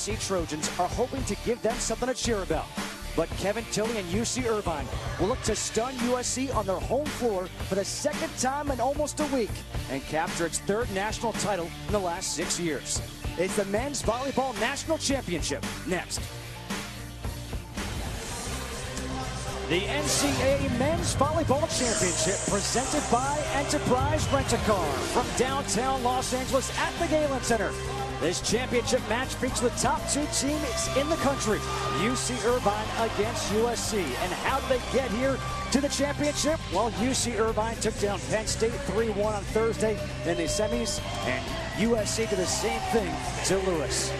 USC Trojans are hoping to give them something to cheer about. But Kevin Tilley and UC Irvine will look to stun USC on their home floor for the second time in almost a week and capture its third national title in the last 6 years. It's the Men's Volleyball National Championship next. The NCAA Men's Volleyball Championship presented by Enterprise Rent-A-Car from downtown Los Angeles at the Galen Center. This championship match features the top 2 teams in the country, UC Irvine against USC. And how did they get here to the championship? Well, UC Irvine took down Penn State 3-1 on Thursday in the semis, and USC did the same thing to Lewis.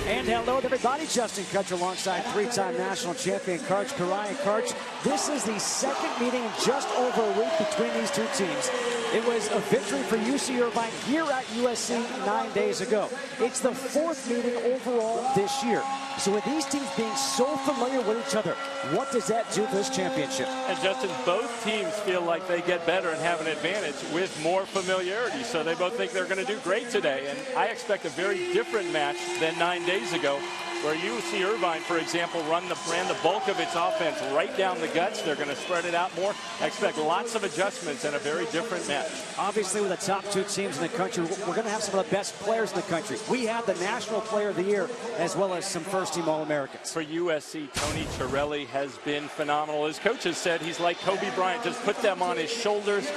And hello to everybody, Justin Kutcher alongside 3-time national champion Karch Karayan. Karch, this is the second meeting in just over a week between these 2 teams. It was a victory for UC Irvine here at USC 9 days ago. It's the 4th meeting overall this year. So with these teams being so familiar with each other, what does that do for this championship? And Justin, both teams feel like they get better and have an advantage with more familiarity. So they both think they're going to do great today. And I expect a very different match than 9 days ago, where UC Irvine, for example, ran the bulk of its offense right down the guts. They're going to spread it out more. I expect lots of adjustments and a very different match. Obviously, with the top 2 teams in the country, we're going to have some of the best players in the country. We have the National Player of the Year, as well as some first-team All-Americans. For USC, Tony Torelli has been phenomenal. His coach has said he's like Kobe Bryant, just put them on his shoulders,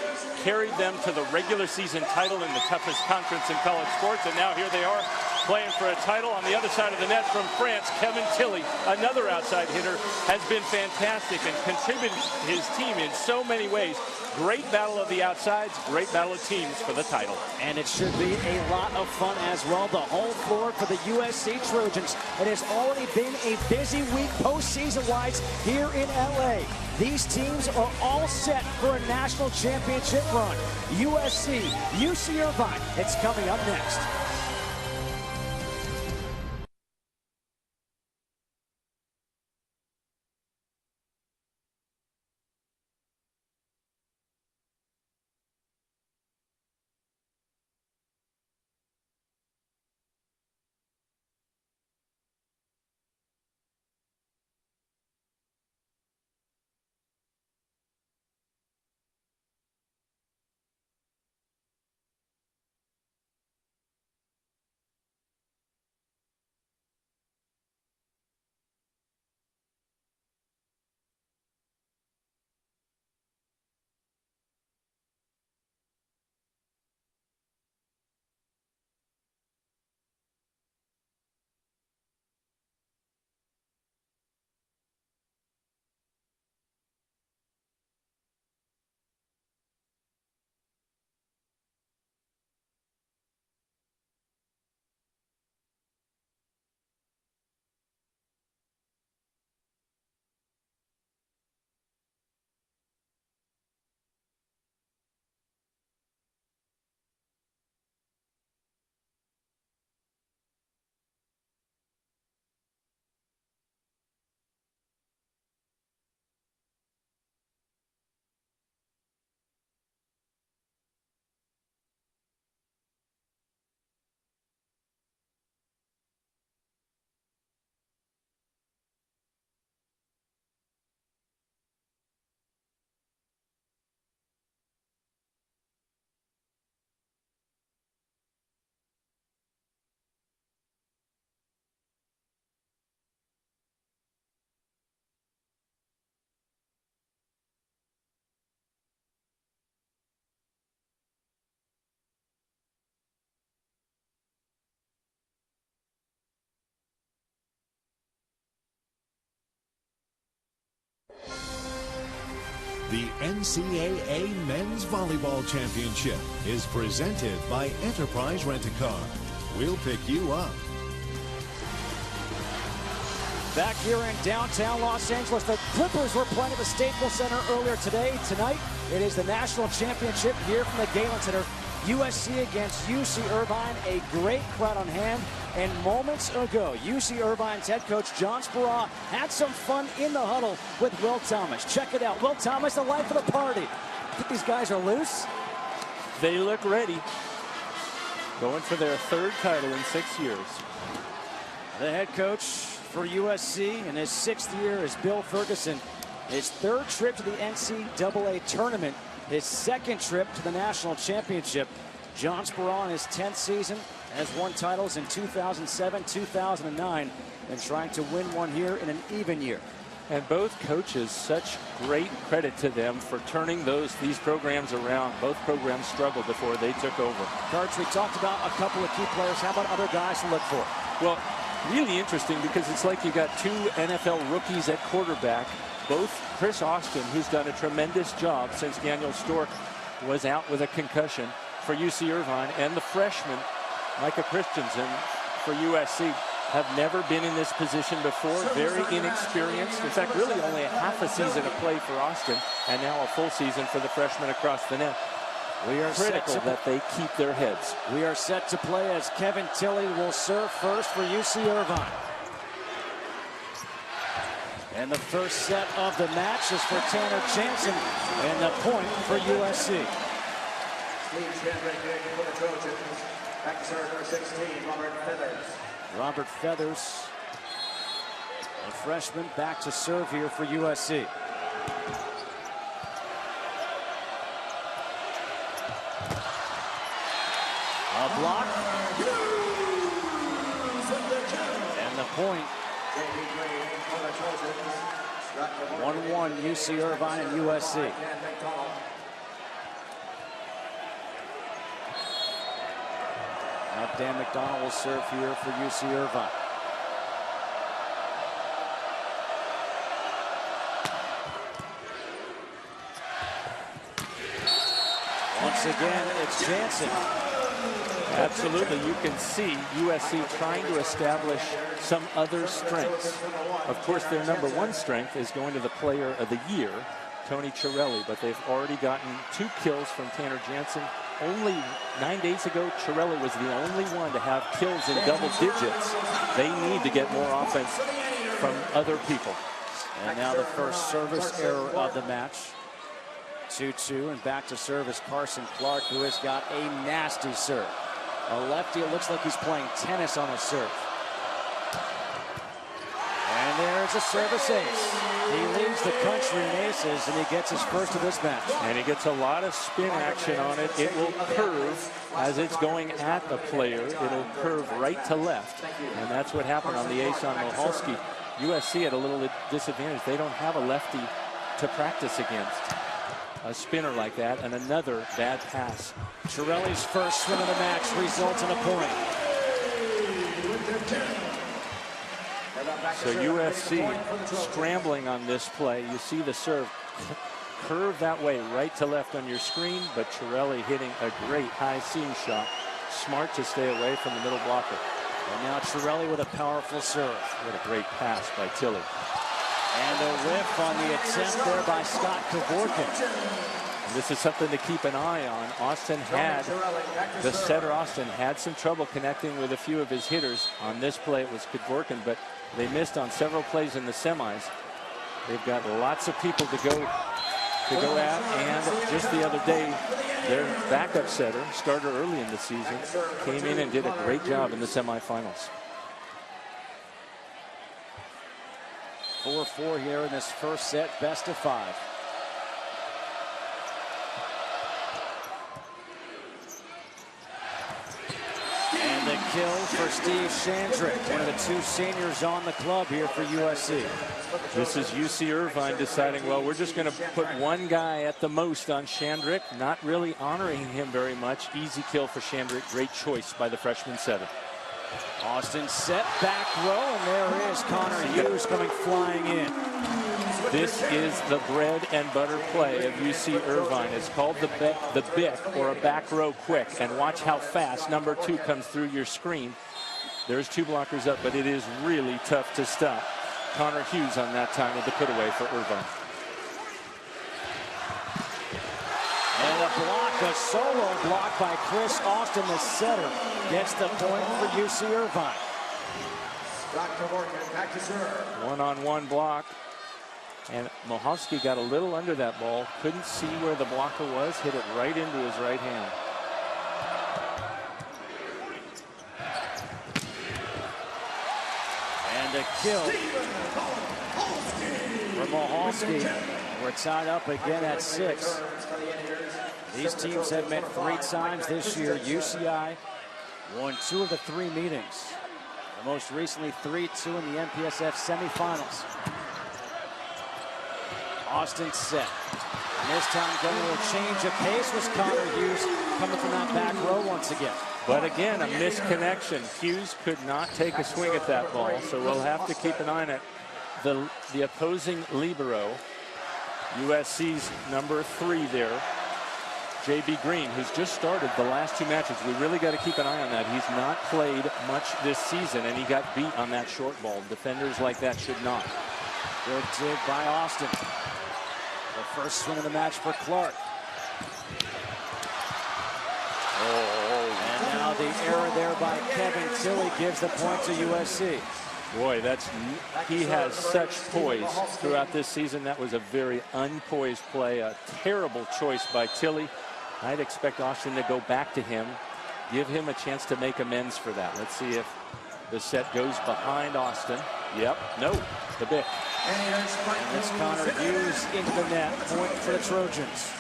carried them to the regular season title in the toughest conference in college sports, and now here they are, playing for a title. On the other side of the net from France, Kevin Tilley, another outside hitter, has been fantastic and contributed his team in so many ways. Great battle of the outsides, great battle of teams for the title. And it should be a lot of fun as well. The home floor for the USC Trojans. It has already been a busy week postseason-wise here in LA. These teams are all set for a national championship run. USC, UC Irvine, it's coming up next. The NCAA Men's Volleyball Championship is presented by Enterprise Rent-A-Car. We'll pick you up. Back here in downtown Los Angeles, the Clippers were playing at the Staples Center earlier today. Tonight, it is the national championship here from the Galen Center. USC against UC Irvine, a great crowd on hand. And moments ago, UC Irvine's head coach John Speraw had some fun in the huddle with Will Thomas. Check it out. Will Thomas, the life of the party. I think these guys are loose. They look ready. Going for their 3rd title in 6 years. The head coach for USC in his 6th year is Bill Ferguson. His 3rd trip to the NCAA tournament, his 2nd trip to the national championship. John Speraw in his 10th season has won titles in 2007, 2009, and trying to win one here in an even year. And both coaches, such great credit to them for turning these programs around. Both programs struggled before they took over. Coach, we talked about a couple of key players. How about other guys to look for? Well, really interesting because it's like you got 2 NFL rookies at quarterback. Both Chris Austin, who's done a tremendous job since Daniel Stork was out with a concussion for UC Irvine, and the freshman Micah Christensen for USC have never been in this position before. Very inexperienced. In fact, really only a half a season of play for Austin, and now a full season for the freshman across the net. We are critical that they keep their heads. We are set to play as Kevin Tilley will serve first for UC Irvine. And the first set of the match is for Tanner Jansen, and the point for USC. Back to serve number 16, Robert Feathers. Robert Feathers, a freshman, back to serve here for USC. A block. And the point. 1-1 UC Irvine and USC. Now Dan McDonald will serve here for UC Irvine. Once again, it's Jansen. Absolutely, you can see USC trying to establish some other strengths. Of course, their #1 strength is going to the Player of the Year, Tony Chiarelli, but they've already gotten 2 kills from Tanner Jansen. Only 9 days ago, Chiarelli was the only one to have kills in double digits. They need to get more offense from other people. And now the first service error of the match. 2-2, and back to serve is Carson Clark, who has got a nasty serve. A lefty, it looks like he's playing tennis on a serve. And there's a service ace. He leads the country in aces, and he gets his first of this match. And he gets a lot of spin action on it. It will curve as it's going at the player. It'll curve right to left. And that's what happened on the ace on Mohalski. USC at a little disadvantage. They don't have a lefty to practice against. A spinner like that, and another bad pass. Chiarelli's first swing of the match results in a point. So USC scrambling on this play. You see the serve curve that way, right to left on your screen, but Chiarelli hitting a great high seam shot. Smart to stay away from the middle blocker. And now Chiarelli with a powerful serve. What a great pass by Tilley. And a whiff on the attempt there by Scott Kevorkian. This is something to keep an eye on. The setter Austin had some trouble connecting with a few of his hitters. On this play it was Kevorkian, but they missed on several plays in the semis. They've got lots of people to go at, and just the other day their backup setter, starter early in the season, came in and did a great job in the semifinals. 4-4 here in this first set, best of 5. And the kill for Steve Shandrick, one of the 2 seniors on the club here for USC. This is UC Irvine deciding, well, we're just going to put one guy at the most on Shandrick, not really honoring him very much. Easy kill for Shandrick. Great choice by the freshman setter. Austin set back row, and there is Connor Hughes coming flying in. This is the bread and butter play of UC Irvine. It's called the BIC, or a back row quick. And watch how fast #2 comes through your screen. There's 2 blockers up, but it is really tough to stop. Connor Hughes on that time with the put away for Irvine. And a block, a solo block by Chris Austin, the setter, gets the point for UC Irvine. One-on-one block. And Mohalski got a little under that ball. Couldn't see where the blocker was. Hit it right into his right hand. the kill for Mahalski. We're tied up again at 6. These teams have met 3 times this year. UCI won 2 of the 3 meetings. And most recently 3-2 in the MPSF semifinals. Austin set. And this time going to a change of pace was Connor Hughes coming from that back row once again. But again, a misconnection. Hughes could not take a swing at that ball, so we'll have to keep an eye on it. The opposing libero, USC's number 3 there, J.B. Green, who's just started the last 2 matches. We really got to keep an eye on that. He's not played much this season, and he got beat on that short ball. Defenders like that should not. Good dig by Austin. The first swing of the match for Clark. And now the error there by Kevin Tilley gives the point to USC. Boy, he has such poise throughout this season. That was a very unpoised play, a terrible choice by Tilley. I'd expect Austin to go back to him, give him a chance to make amends for that. Let's see if the set goes behind Austin. Yep, no, the bit. And it's Connor Hughes into the net, point for the Trojans.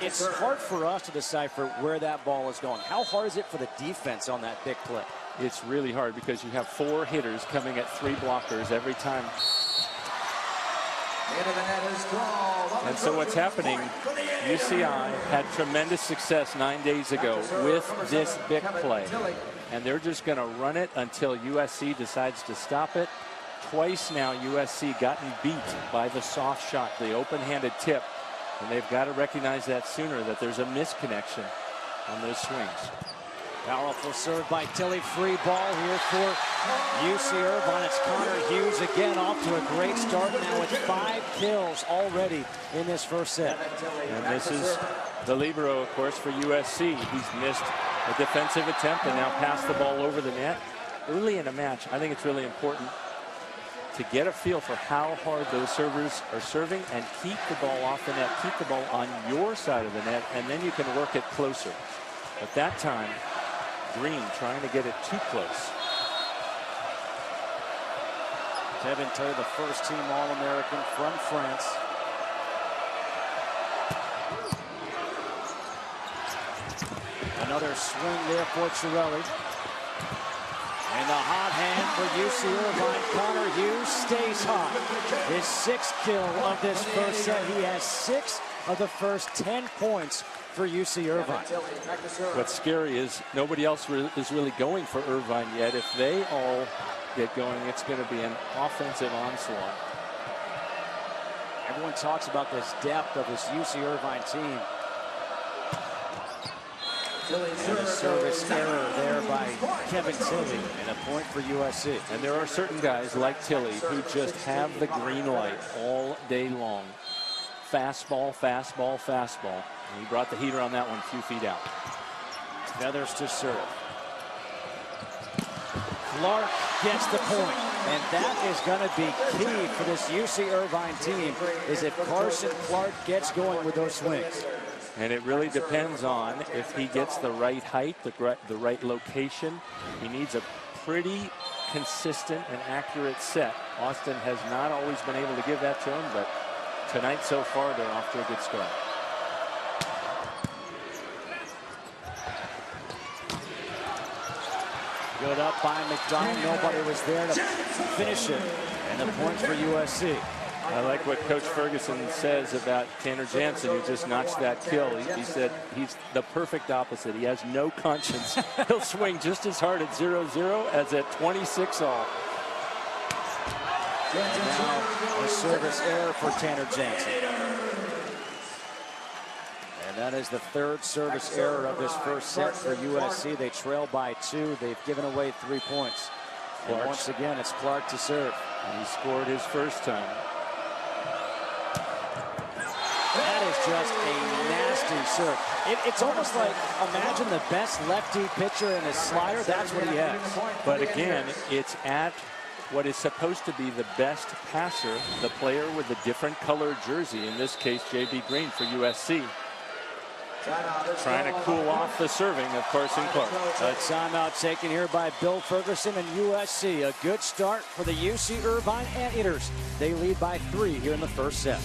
It's hard for us to decipher where that ball is going. How hard is it for the defense on that big play? It's really hard because you have 4 hitters coming at 3 blockers every time. And so what's happening, UCI had tremendous success 9 days ago with this big play. And they're just going to run it until USC decides to stop it. Twice now USC gotten beat by the soft shot, the open-handed tip. And they've got to recognize that sooner, that there's a misconnection on those swings. Powerful serve by Tilley. Free ball here for UC Irvine. It's Connor Hughes again off to a great start now with 5 kills already in this first set. And this is the libero, of course, for USC. He's missed a defensive attempt and now passed the ball over the net. Early in a match, I think it's really important to get a feel for how hard those servers are serving and keep the ball off the net, keep the ball on your side of the net, and then you can work it closer. But that time, Green trying to get it too close. Kevin Tilley, the first team All-American from France. Another swing there for Chiarelli. And the hot hand for UC Irvine. Connor Hughes stays hot. His 6th kill of this first set. He has 6 of the first 10 points for UC Irvine. What's scary is nobody else is really going for Irvine yet. If they all get going, it's going to be an offensive onslaught. Everyone talks about this depth of this UC Irvine team. And a service error there by Kevin Tilley, and a point for USC. And there are certain guys like Tilley who just have the green light all day long. Fastball, fastball, fastball. And he brought the heater on that one a few feet out. Feathers to serve. Clark gets the point, and that is going to be key for this UC Irvine team, is if Carson Clark gets going with those swings. And it really depends on if he gets the right height, the right location. He needs a pretty consistent and accurate set. Austin has not always been able to give that to him, but tonight so far they're off to a good start. Good up by McDonald. Nobody was there to finish it. And the points for USC. I like what Coach Ferguson says about Tanner Jansen, who just notched that kill. He said he's the perfect opposite. He has no conscience. He'll swing just as hard at 0-0 as at 26-all. Now a service error for Tanner Jansen. And that is the 3rd service error of this first set for USC. They trail by 2. They've given away 3 points. And once again, it's Clark to serve. And he scored his first time. That is just a nasty serve. It's almost like, imagine the best lefty pitcher in his slider. That's what he has. But again, it's at what is supposed to be the best passer, the player with the different colored jersey, in this case, J.B. Green for USC. Trying to cool off the serving of Carson Clark. A timeout taken here by Bill Ferguson and USC. A good start for the UC Irvine Anteaters. They lead by 3 here in the first set.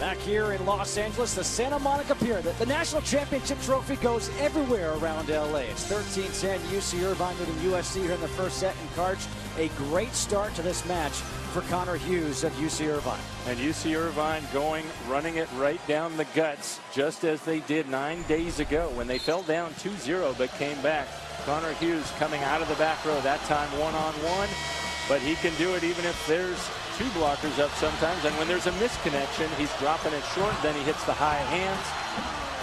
Back here in Los Angeles, the Santa Monica Pier. The national championship trophy goes everywhere around LA. It's 13-10 UC Irvine meeting USC here in the first set. And Karch, a great start to this match for Connor Hughes of UC Irvine. And UC Irvine running it right down the guts, just as they did 9 days ago when they fell down 2-0 but came back. Connor Hughes coming out of the back row, that time one-on-one. But he can do it even if there's 2 blockers up sometimes. And when there's a misconnection, he's dropping it short. Then he hits the high hands.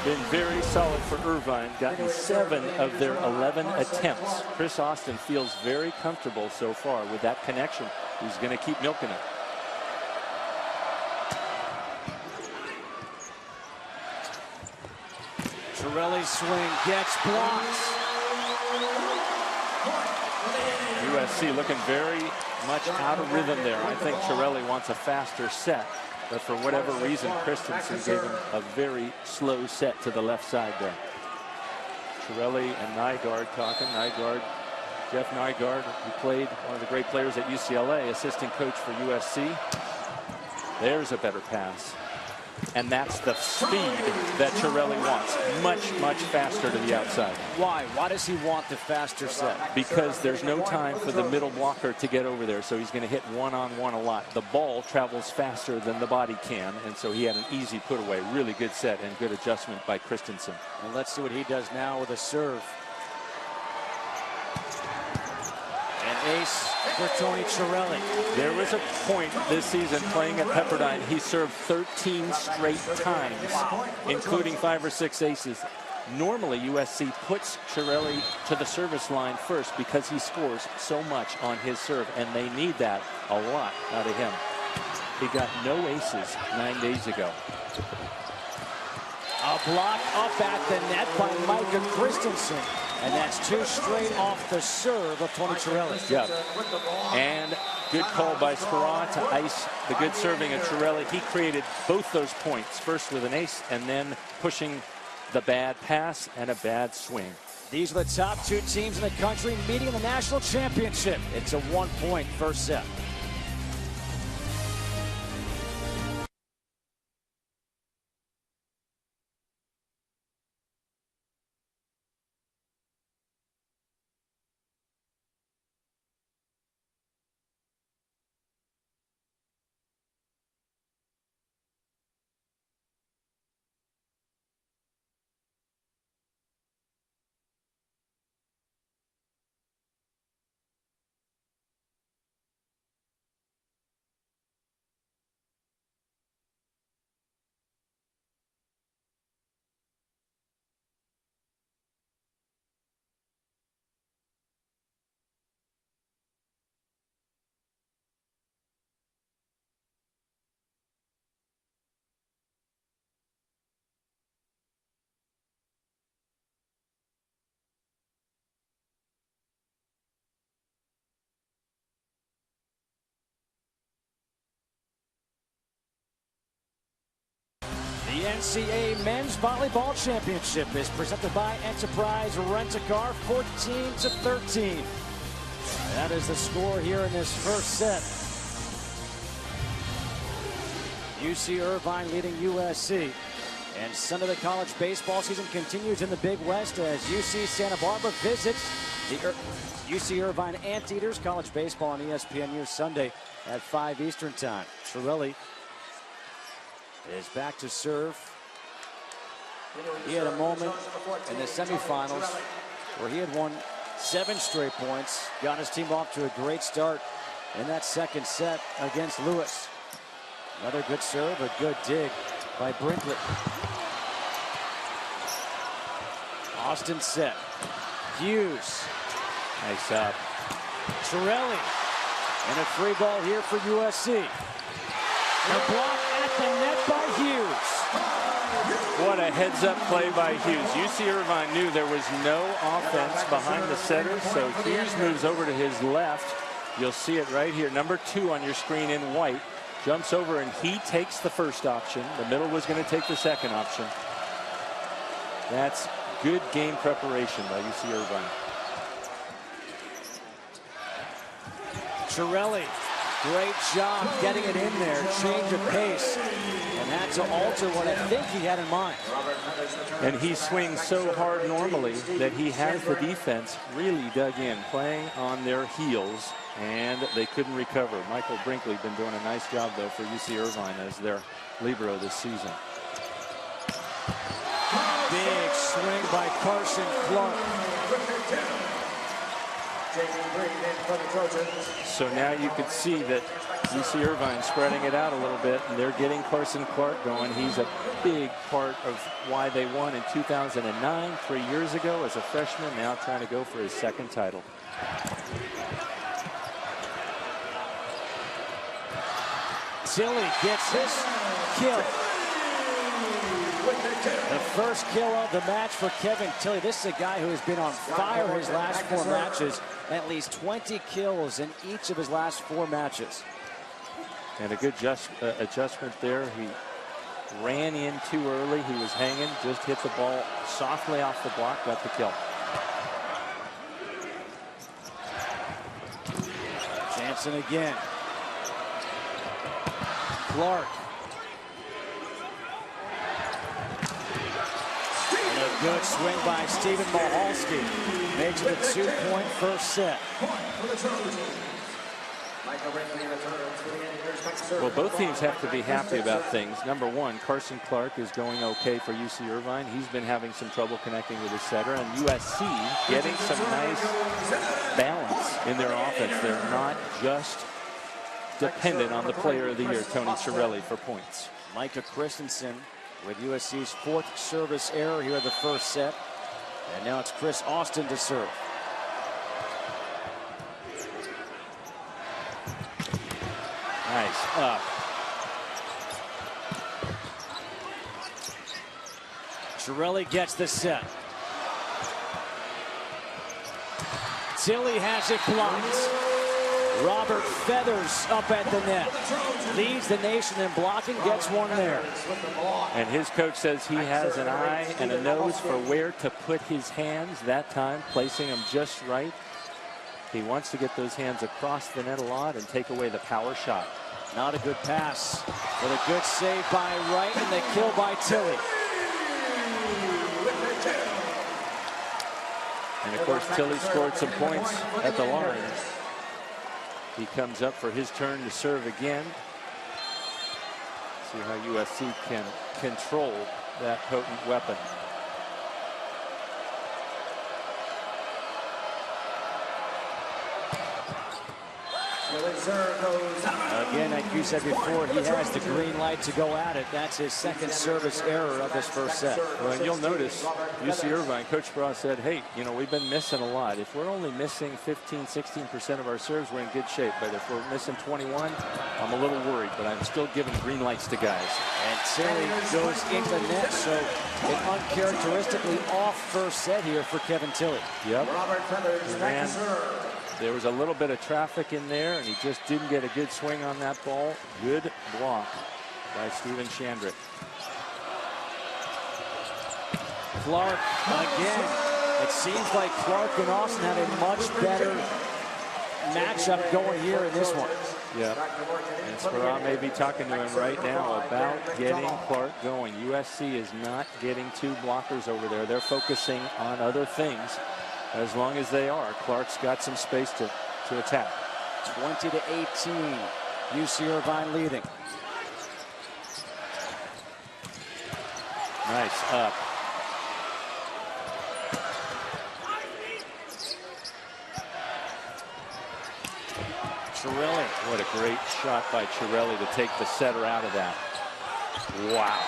Been very solid for Irvine. Gotten 7 of their 11 attempts. Chris Austin feels very comfortable so far with that connection. He's going to keep milking it. Torelli's swing gets blocked. USC looking very much out of rhythm there. I think Torelli wants a faster set, but for whatever reason, Christensen gave him a very slow set to the left side there. Torelli and Nygaard talking. Jeff Nygaard, who played one of the great players at UCLA, assistant coach for USC. There's a better pass. And that's the speed that Torelli wants. Much faster to the outside. Why? Why does he want the faster set? Because there's no time for the middle blocker to get over there, so he's going to hit one-on-one a lot. The ball travels faster than the body can, and so he had an easy put away. Really good set and good adjustment by Christensen. And let's see what he does now with a serve. An ace for Tony Torelli. There was a point this season playing at Pepperdine. He served 13 straight times, including 5 or 6 aces. Normally, USC puts Torelli to the service line first because he scores so much on his serve, and they need that a lot out of him. He got no aces 9 days ago. A block up at the net by Micah Christensen. And that's 2 straight off the serve of Tony Torelli. Yeah. And good call by Sperra to ice the good serving of Torelli. He created both those points, first with an ace and then pushing the bad pass and a bad swing. These are the top 2 teams in the country meeting in the national championship. It's a 1-point first set. The NCAA Men's Volleyball Championship is presented by Enterprise Rent-A-Car, 14-13. That is the score here in this first set. UC Irvine leading USC. And Sunday the college baseball season continues in the Big West as UC Santa Barbara visits the UC Irvine Anteaters. College baseball on ESPNU Sunday at 5 Eastern time. Chiarelli is back to serve. He had a moment in the semifinals where he had won 7 straight points, got his team off to a great start in that second set against Lewis. Another good serve, a good dig by Brinkley. Austin set. Hughes. Nice up. Chiarelli. And a free ball here for USC. A block at the net by Hughes. What a heads-up play by Hughes. UC Irvine knew there was no offense behind the setter, so Hughes moves over to his left. You'll see it right here, number 2 on your screen in white. Jumps over and he takes the first option. The middle was going to take the second option. That's good game preparation by UC Irvine. Chiarelli, great job getting it in there. Change of pace. And had to alter what I think he had in mind. And he swings so hard normally that he has the defense really dug in, playing on their heels, and they couldn't recover. Michael Brinkley been doing a nice job, though, for UC Irvine as their libero this season. Big swing by Carson Clark. So now you can see that UC Irvine spreading it out a little bit, and they're getting Carson Clark going. He's a big part of why they won in 2009, 3 years ago as a freshman, now trying to go for his second title. Tilly gets his kill. The first kill of the match for Kevin Tilly. This is a guy who has been on fire his last 4 matches. At least 20 kills in each of his last 4 matches. And a good adjustment there. He ran in too early. He was hanging, just hit the ball softly off the block, got the kill. Jansen again. Clark. And a good swing by Stephen Mahalski. Makes it a 2-point first set. Well, both teams have to be happy about things. Number 1, Carson Clark is going okay for UC Irvine. He's been having some trouble connecting with his setter, and USC getting some nice balance in their offense. They're not just dependent on the player of the year, Tony Chiarelli, for points. Micah Christensen with USC's 4th service error here in the first set. And now it's Chris Austin to serve. Nice up. Chiarelli gets the set. Tilly has it blocked. Robert Feathers up at the net. Leads the nation in blocking, gets one there. And his coach says he has an eye and a nose for where to put his hands that time, placing them just right. He wants to get those hands across the net a lot and take away the power shot. Not a good pass, but a good save by Wright and the kill by Tilly. And of course, Tilly scored some points at the line. He comes up for his turn to serve again. See how USC can control that potent weapon. Again, like you said before, he has the green light to go at it. That's his 2nd service error of this first set. Well, and you'll notice UC Irvine, Coach Bra said, hey, you know, we've been missing a lot. If we're only missing 15, 16% of our serves, we're in good shape. But if we're missing 21, I'm a little worried, but I'm still giving green lights to guys. And Tilly goes into the net, so an uncharacteristically off first set here for Kevin Tilly. Yep. There was a little bit of traffic in there, and he just didn't get a good swing on that ball. Good block by Steven Chandrick. Clark again. It seems like Clark and Austin had a much better matchup going here in this one. Yeah, and Sparrow may be talking to him right now about getting Clark going. USC is not getting 2 blockers over there. They're focusing on other things. As long as they are, Clark's got some space to attack. 20-18, UC Irvine leading. Nice up. Chiarelli. What a great shot by Chiarelli to take the setter out of that. Wow.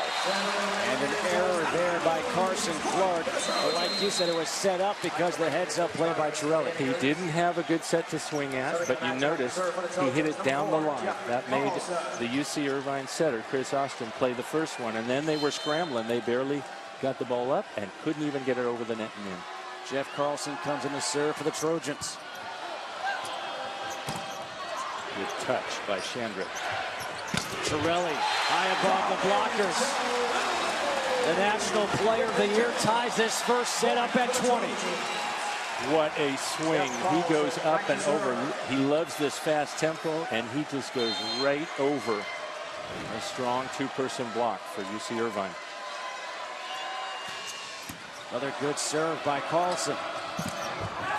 And an error there by Carson Clark. But like you said, it was set up because the heads-up play by Chiarelli. He didn't have a good set to swing at, but you notice he hit it down the line. That made the UC Irvine setter, Chris Austin, play the first one. And then they were scrambling. They barely got the ball up and couldn't even get it over the net and in. Jeff Carlson comes in to serve for the Trojans. Good touch by Chandrick. Chiarelli high above the blockers. The National Player of the Year ties this first set up at 20. What a swing. He goes up and over. He loves this fast tempo, and he just goes right over a strong 2-person block for UC Irvine. Another good serve by Carlson.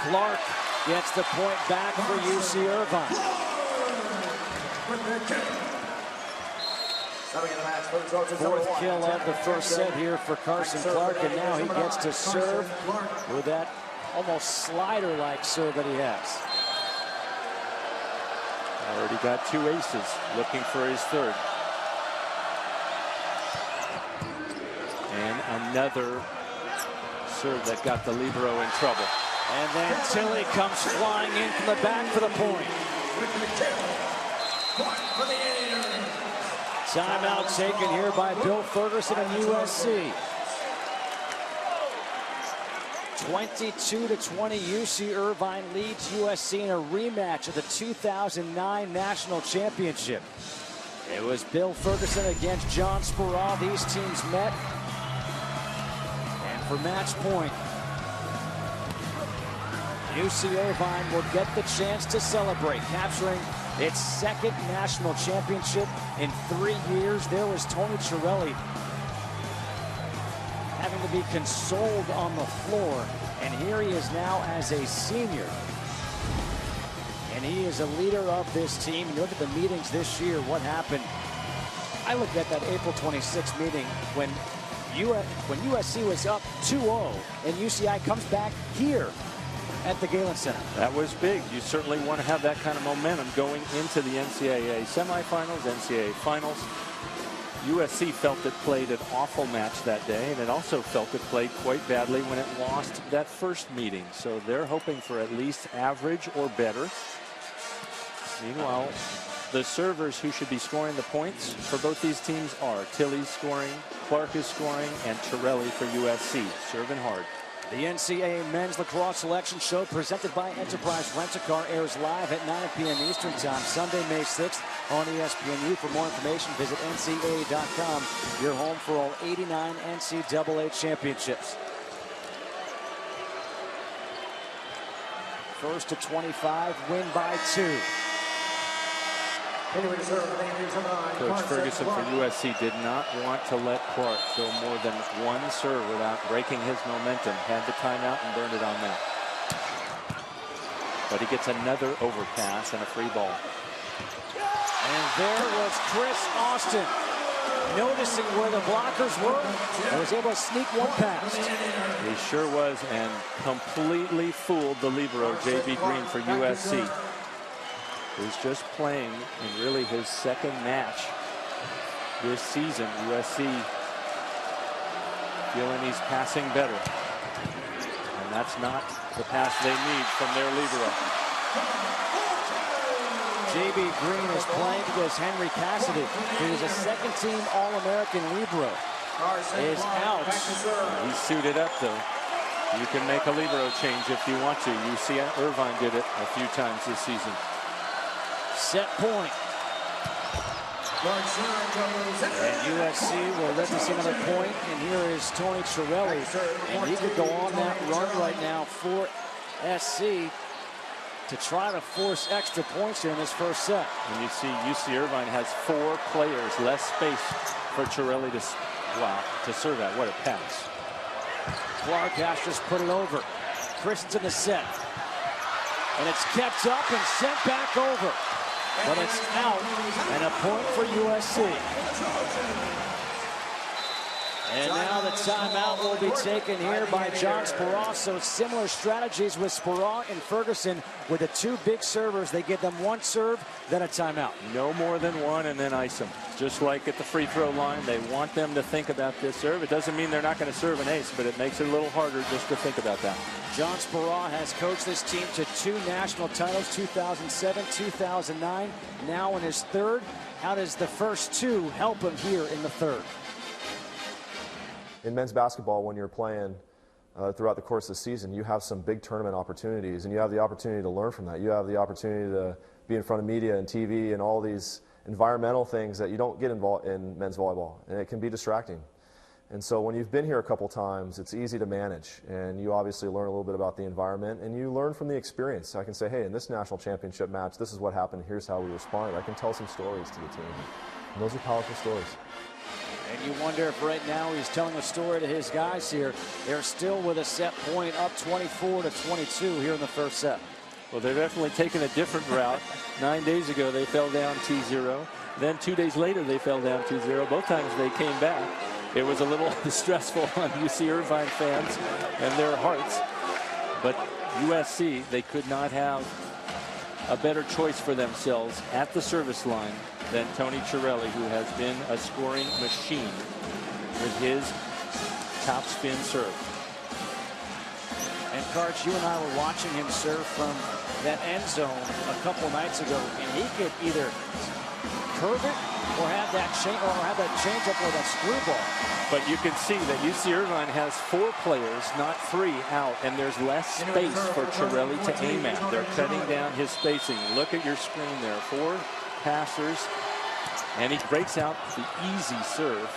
Clark gets the point back for UC Irvine. Fourth kill of the first set here for Carson Clark, and now he gets to serve with that almost slider-like serve that he has. Already got 2 aces, looking for his third. And another serve that got the libero in trouble. And then Tilly comes flying in from the back for the point. Timeout taken here by Bill Ferguson and USC. 22-20, UC Irvine leads USC in a rematch of the 2009 National Championship. It was Bill Ferguson against John Sparrow. These teams met. And for match point, UC Irvine will get the chance to celebrate, capturing its second national championship in 3 years. There was Tony Chiarelli having to be consoled on the floor, and here he is now as a senior. And he is a leader of this team. You look at the meetings this year, what happened. I looked at that April 26th meeting when USC was up 2-0, and UCI comes back here at the Galen Center. That was big. You certainly want to have that kind of momentum going into the NCAA semifinals, NCAA finals. USC felt it played an awful match that day, and it also felt it played quite badly when it lost that first meeting. So they're hoping for at least average or better. Meanwhile, the servers who should be scoring the points for both these teams are Tilly's scoring, Clark is scoring, and Chiarelli for USC, serving hard. The NCAA Men's Lacrosse Selection Show, presented by Enterprise Rent-A-Car, airs live at 9 p.m. Eastern Time, Sunday, May 6th on ESPNU. For more information, visit ncaa.com, your home for all 89 NCAA championships. First to 25, win by 2. Coach Ferguson for USC did not want to let Clark go more than 1 serve without breaking his momentum. Had the timeout and burned it on that. But he gets another overpass and a free ball. And there was Chris Austin, noticing where the blockers were and was able to sneak one past. He sure was, and completely fooled the libero, J.B. Green, for USC. Who's just playing in really his second match this season. USC feeling he's passing better. And that's not the pass they need from their libero. J.B. Green is playing because Henry Cassidy, who is a second-team All-American libero, is out. He's suited up, though. You can make a libero change if you want to. UC Irvine did it a few times this season. Set point. And USC will let us see another point. And here is Tony Chiarelli. And he could go on that run right now for SC to to try to force extra points here in this first set. And you see UC Irvine has 4 players, less space for Chiarelli to serve at. What a pass. Clark has just put it over. Christensen the set. And it's kept up and sent back over. But it's out and a point for USC. And now the timeout will be taken here by John Speraw. So similar strategies with Speraw and Ferguson. With the 2 big servers, they give them 1 serve, then a timeout. No more than 1 and then ice them. Just like at the free throw line, they want them to think about this serve. It doesn't mean they're not going to serve an ace, but it makes it a little harder just to think about that. John Speraw has coached this team to 2 national titles, 2007, 2009. Now in his 3rd. How does the first 2 help him here in the 3rd? In men's basketball, when you're playing throughout the course of the season, you have some big tournament opportunities, and you have the opportunity to learn from that. You have the opportunity to be in front of media and TV and all these environmental things that you don't get involved in men's volleyball, and it can be distracting. And so when you've been here a couple times, it's easy to manage, and you obviously learn a little bit about the environment, and you learn from the experience. I can say, hey, in this national championship match, this is what happened, here's how we responded. I can tell some stories to the team, and those are powerful stories. And you wonder if right now he's telling a story to his guys here. They're still with a set point, up 24-22 here in the first set. Well, they're definitely taking a different route. 9 days ago, they fell down 2-0. Then 2 days later, they fell down 2-0. Both times they came back. It was a little stressful on UC Irvine fans and their hearts. But USC, they could not have a better choice for themselves at the service line than Tony Chiarelli, who has been a scoring machine with his top spin serve. And Karch, you and I were watching him serve from that end zone a couple nights ago, and he could either curve it or have that change up or that screwball. But you can see that UC Irvine has 4 players, not 3, out, and there's less space for Chiarelli to aim at. They're cutting down his spacing. Look at your screen there. 4 passers, and he breaks out the easy serve.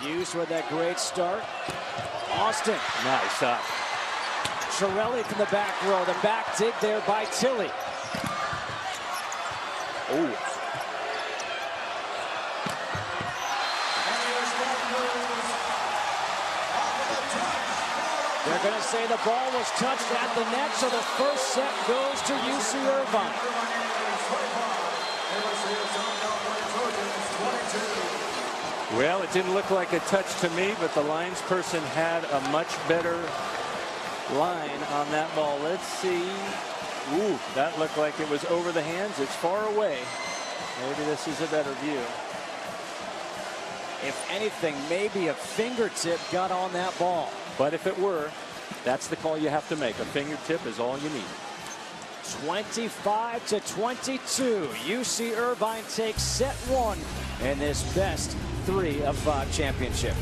Hughes with that great start. Austin. Nice up. Chiarelli from the back row. The back dig there by Tilly. Oh. They're going to say the ball was touched at the net, so the first set goes to UC Irvine. Well, it didn't look like a touch to me, but the lines person had a much better line on that ball. Let's see. Ooh, that looked like it was over the hands. It's far away. Maybe this is a better view. If anything, maybe a fingertip got on that ball. But if it were, that's the call you have to make. A fingertip is all you need. 25-22. UC Irvine takes set 1 in this best 3 of 5 championship.